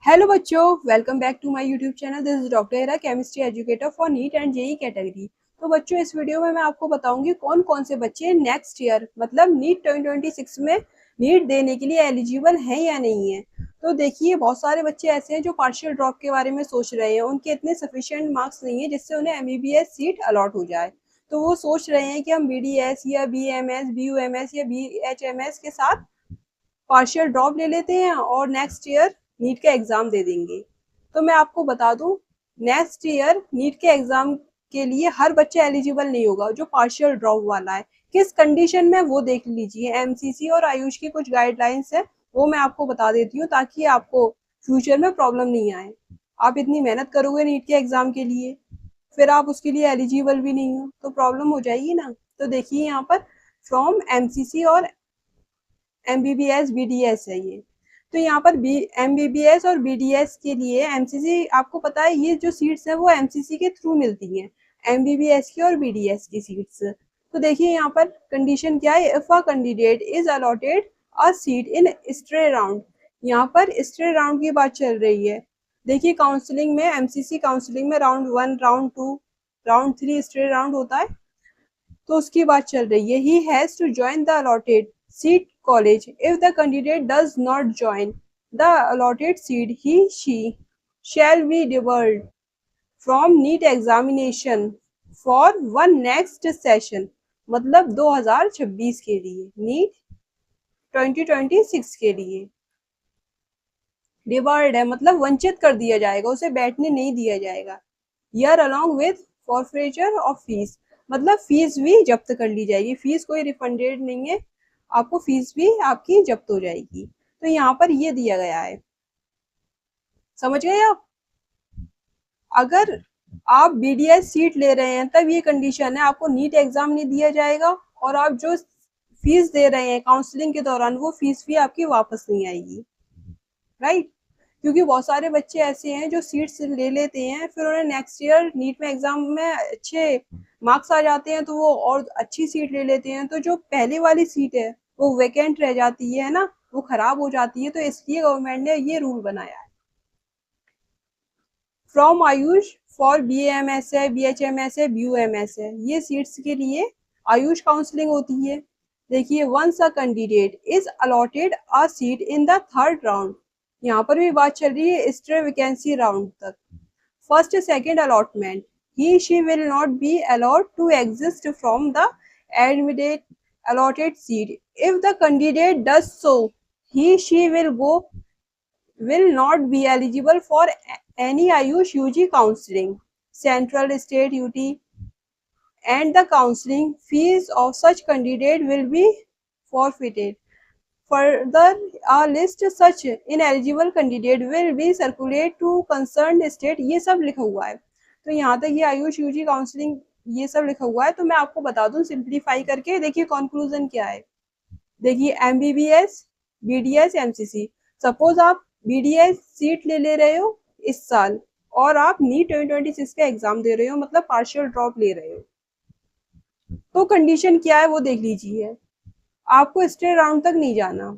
Hello बच्चों, welcome back to my YouTube channel. This is doctor Ira, chemistry educator for NEET and JEE category. तो बच्चों, इस video में मैं आपको बताऊंगी कौन कौन से बच्चे नेक्स्ट ईयर मतलब नीट 2026 में नीट देने के लिए एलिजिबल हैं या नहीं है। तो देखिए, बहुत सारे बच्चे ऐसे हैं जो पार्शियल ड्रॉप के बारे में सोच रहे हैं। उनके इतने सफिशिएंट मार्क्स नहीं है जिससे उन्हें एमबीबीएस सीट अलॉट हो जाए। तो वो सोच रहे हैं कि हम बीडीएस या बीएमएस, बीयूएमएस या बीएचएमएस के साथ पार्शियल ड्रॉप ले लेते हैं और नेक्स्ट ईयर नीट का एग्ज़ाम दे देंगे। तो मैं आपको बता दूं, नेक्स्ट ईयर नीट के एग्ज़ाम के लिए हर बच्चा एलिजिबल नहीं होगा जो पार्शियल ड्रॉप वाला है। किस कंडीशन में वो देख लीजिए। एमसीसी और आयुष की कुछ गाइडलाइंस है, वो मैं आपको बता देती हूँ ताकि आपको फ्यूचर में प्रॉब्लम नहीं आए। आप इतनी मेहनत करोगे नीट के एग्ज़ाम के लिए, फिर आप उसके लिए एलिजिबल भी नहीं हो तो प्रॉब्लम हो जाएगी ना। तो देखिए, यहाँ पर फ्रॉम एमसीसी और एमबीबीएस बीडीएस है ये। तो यहाँ पर एमबीबीएस और बीडीएस के लिए एमसीसी, आपको पता है ये जो सीट्स हैं वो एमसीसी के थ्रू मिलती हैं, एमबीबीएस की और बीडीएस की सीट्स। तो देखिए यहाँ पर कंडीशन क्या है। If a candidate is allotted a seat in stray round, यहाँ पर स्ट्रे राउंड की बात चल रही है। देखिए, काउंसलिंग में, एमसीसी काउंसलिंग में round 1, round 2, round 3 stray round होता है। तो उसकी बात चल रही है। He has to join the allotted seat college. If the candidate does not join the allotted seat, he she shall be debarred from NEET examination for one next session। मतलब 2026 के लिए, नीट 2026 के लिए डिबार्ड है, मतलब वंचित कर दिया जाएगा, उसे बैठने नहीं दिया जाएगा। Year along with forfeiture of fees, मतलब फीस भी जब्त कर ली जाएगी। फीस कोई रिफंडेड नहीं है, आपको फीस भी आपकी जब्त हो जाएगी। तो यहाँ पर ये दिया गया है, समझ गए आप। अगर आप बीडीएस सीट ले रहे हैं तब ये कंडीशन है, आपको नीट एग्जाम नहीं दिया जाएगा और आप जो फीस दे रहे हैं काउंसलिंग के दौरान वो फीस भी आपकी वापस नहीं आएगी, राइट। क्योंकि बहुत सारे बच्चे ऐसे हैं जो सीट्स ले लेते हैं, फिर उन्हें नेक्स्ट ईयर नीट में एग्जाम में अच्छे मार्क्स आ जाते हैं तो वो और अच्छी सीट ले लेते हैं, तो जो पहले वाली सीट है वो वैकेंट रह जाती है ना, वो खराब हो जाती है। तो इसलिए गवर्नमेंट ने ये रूल बनाया है। फ्रॉम आयुष फॉर बीएमएस है, बीएचएमएस है, बीयूएमएस है, ये सीट्स के लिए आयुष काउंसलिंग होती है। देखिए, once a candidate is allotted a seat in the third round, यहाँ पर भी बात चल रही है स्ट्रे वैकेंसी राउंड तक। First second allotment, he she will not be allowed to exist from the admitted allotted seat. If the candidate does so, he she will not be eligible for any Ayush UG counseling, central state UT, and the counseling fees of such candidate will be forfeited. Further, a list such ineligible candidate will be circulated to concerned state। ये सब लिखा हुआ है। तो यहाँ तक ये Ayush UG counselling ये सब लिखा हुआ है। तो मैं आपको बता दूं सिंप्लीफाई करके। देखिए कंक्लूजन क्या है। देखिए, एमबीबीएस, बीडीएस, एमसीसी। सपोज आप बीडीएस सीट ले रहे हो इस साल और आप नीट 2026 का एग्जाम दे रहे हो, मतलब पार्शियल ड्रॉप ले रहे हो, तो कंडीशन क्या है वो देख लीजिए। आपको स्टे राउंड तक नहीं जाना,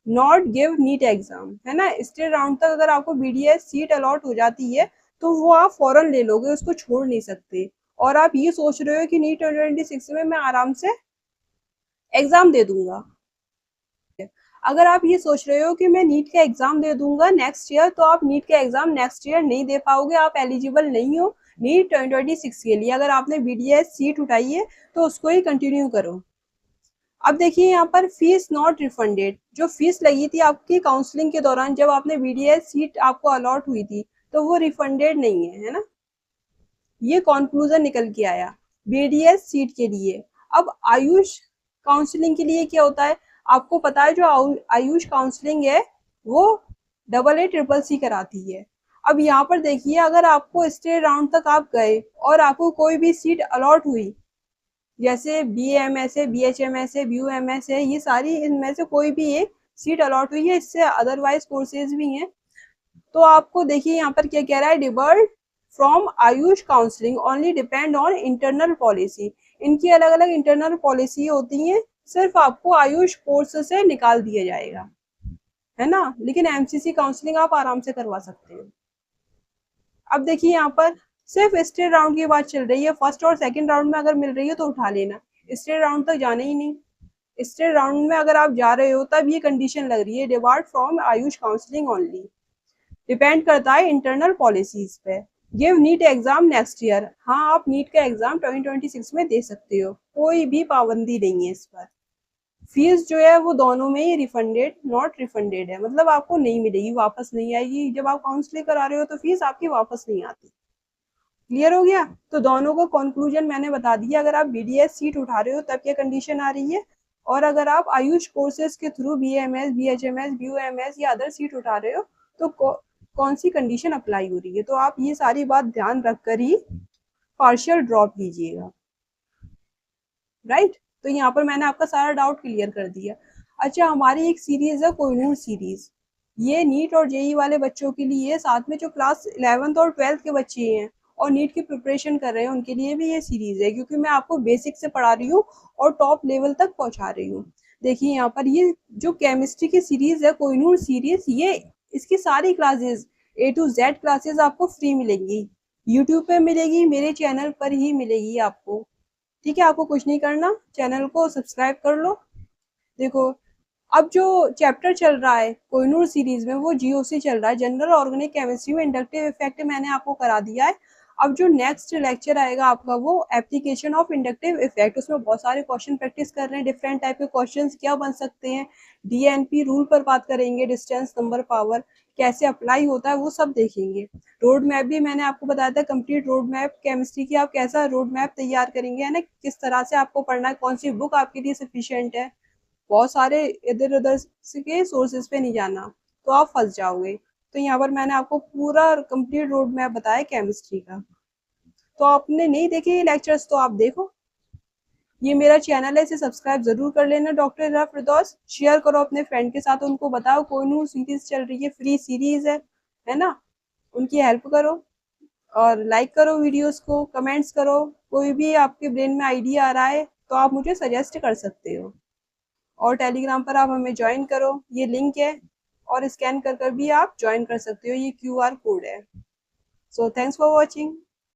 नॉट गिव नीट एग्जाम, है ना। स्टे राउंड तक अगर आपको बीडीएस सीट अलॉट हो जाती है तो वो आप फौरन ले लोगे, उसको छोड़ नहीं सकते। और आप ये सोच रहे हो कि नीट 2026 में मैं आराम से एग्जाम दे दूंगा। अगर आप ये सोच रहे हो कि मैं नीट का एग्जाम दे दूंगा नेक्स्ट ईयर, तो आप नीट का एग्जाम नेक्स्ट ईयर नहीं दे पाओगे, आप एलिजिबल नहीं हो नीट 2026 के लिए। अगर आपने बीडीएस सीट उठाई है तो उसको ही कंटिन्यू करो। अब देखिए, यहाँ पर फीस नॉट रिफंडेड, जो फीस लगी थी आपकी काउंसलिंग के दौरान जब आपने बीडीएस सीट आपको अलॉट हुई थी, तो वो रिफंडेड नहीं है, है ना। ये कंक्लूजन निकल के आया बीडीएस सीट के लिए। अब आयुष काउंसलिंग के लिए क्या होता है, आपको पता है जो आयुष काउंसलिंग है वो AA CCC कराती है। अब यहाँ पर देखिए, अगर आपको स्टेट राउंड तक आप गए और आपको कोई भी सीट अलॉट हुई, जैसे बीएमएस है, बीएचएमएस है, बीयूएमएस है, ये सारी इनमें से कोई भी एक सीट अलॉट हुई है, इससे अदरवाइज कोर्सेज भी हैं, तो आपको देखिए यहाँ पर क्या कह रहा है, debarred from Ayush counselling only depend on internal policy. इनकी अलग अलग इंटरनल पॉलिसी होती है, सिर्फ आपको आयुष कोर्स से निकाल दिया जाएगा। है ना, लेकिन एमसीसी काउंसलिंग आप आराम से करवा सकते हो। अब देखिए यहाँ पर सिर्फ स्टेट राउंड की बात चल रही है, फर्स्ट और सेकंड राउंड में अगर मिल रही है तो उठा लेना, स्टेट राउंड तक जाना ही नहीं। स्टेट राउंड में अगर आप जा रहे हो तब ये कंडीशन लग रही है, depart from Ayush counselling only, depend करता है इंटरनल पॉलिसीज पे। Give NEET exam next year, हाँ आप नीट का एग्जाम 2026 में दे सकते हो, कोई भी पाबंदी नहीं है इस पर। फीस जो है वो दोनों में ही रिफंडेड नॉट रिफंडेड है, मतलब आपको नहीं मिलेगी, वापस नहीं आएगी। जब आप काउंसलिंग करा रहे हो तो फीस आपकी वापस नहीं आती। क्लियर हो गया? तो दोनों को कंक्लूजन मैंने बता दिया। अगर आप बीडीएस सीट उठा रहे हो तब क्या कंडीशन आ रही है, और अगर आप आयुष कोर्सेज के थ्रू बीएमएस, बीएचएमएस, बीयूएमएस या अदर सीट उठा रहे हो तो कौन सी कंडीशन अप्लाई हो रही है। तो आप ये सारी बात ध्यान रखकर ही पार्शियल ड्रॉप लीजिएगा, राइट। तो यहाँ पर मैंने आपका सारा डाउट क्लियर कर दिया। अच्छा, हमारी एक सीरीज है कोहिनूर सीरीज, ये नीट और जेई वाले बच्चों के लिए, साथ में जो क्लास 11th और 12th के बच्चे हैं और नीट की प्रिपरेशन कर रहे हैं उनके लिए भी ये सीरीज है, क्योंकि मैं आपको बेसिक से पढ़ा रही हूँ और टॉप लेवल तक पहुंचा रही हूँ। देखिए यहाँ पर ये जो केमिस्ट्री की सीरीज है कोहिनूर सीरीज, ये इसकी सारी classes A to Z classes आपको फ्री मिलेंगी, यूट्यूब पे मिलेगी, मेरे चैनल पर ही मिलेगी आपको। ठीक है, आपको कुछ नहीं करना, चैनल को सब्सक्राइब कर लो। देखो, अब जो चैप्टर चल रहा है कोहिनूर सीरीज में वो जीओसी चल रहा है, जनरल ऑर्गेनिक केमिस्ट्री में इंडक्टिव इफेक्ट मैंने आपको करा दिया है। अब जो नेक्स्ट लेक्चर आएगा आपका वो एप्लीकेशन ऑफ इंडक्टिव इफेक्ट, उसमें बहुत सारे क्वेश्चन प्रैक्टिस कर रहे हैं, डिफरेंट टाइप के क्वेश्चंस क्या बन सकते हैं, डीएनपी रूल पर बात करेंगे, डिस्टेंस नंबर पावर कैसे अप्लाई होता है वो सब देखेंगे। रोड मैप भी मैंने आपको बताया था, कंप्लीट रोड मैप केमिस्ट्री की, आप कैसा रोड मैप तैयार करेंगे, है ना, किस तरह से आपको पढ़ना है, कौन सी बुक आपके लिए सफिशियंट है। बहुत सारे इधर उधर के सोर्सेज पे नहीं जाना तो आप फंस जाओगे। तो यहाँ पर मैंने आपको पूरा कंप्लीट रोड मैप बताया केमिस्ट्री का। तो आपने नहीं देखे ये लेक्चर्स तो आप देखो, ये मेरा चैनल है, इसे सब्सक्राइब जरूर कर लेना। डॉक्टर इरा फिरदौस शेयर करो अपने फ्रेंड के साथ, उनको बताओ कोहिनूर सीरीज चल रही है, फ्री सीरीज है ना, उनकी हेल्प करो और लाइक करो वीडियोस को, कमेंट्स करो। कोई भी आपके ब्रेन में आइडिया आ रहा है तो आप मुझे सजेस्ट कर सकते हो, और टेलीग्राम पर आप हमें ज्वाइन करो, ये लिंक है, और स्कैन कर कर भी आप ज्वाइन कर सकते हो, ये QR कोड है। So thanks for watching.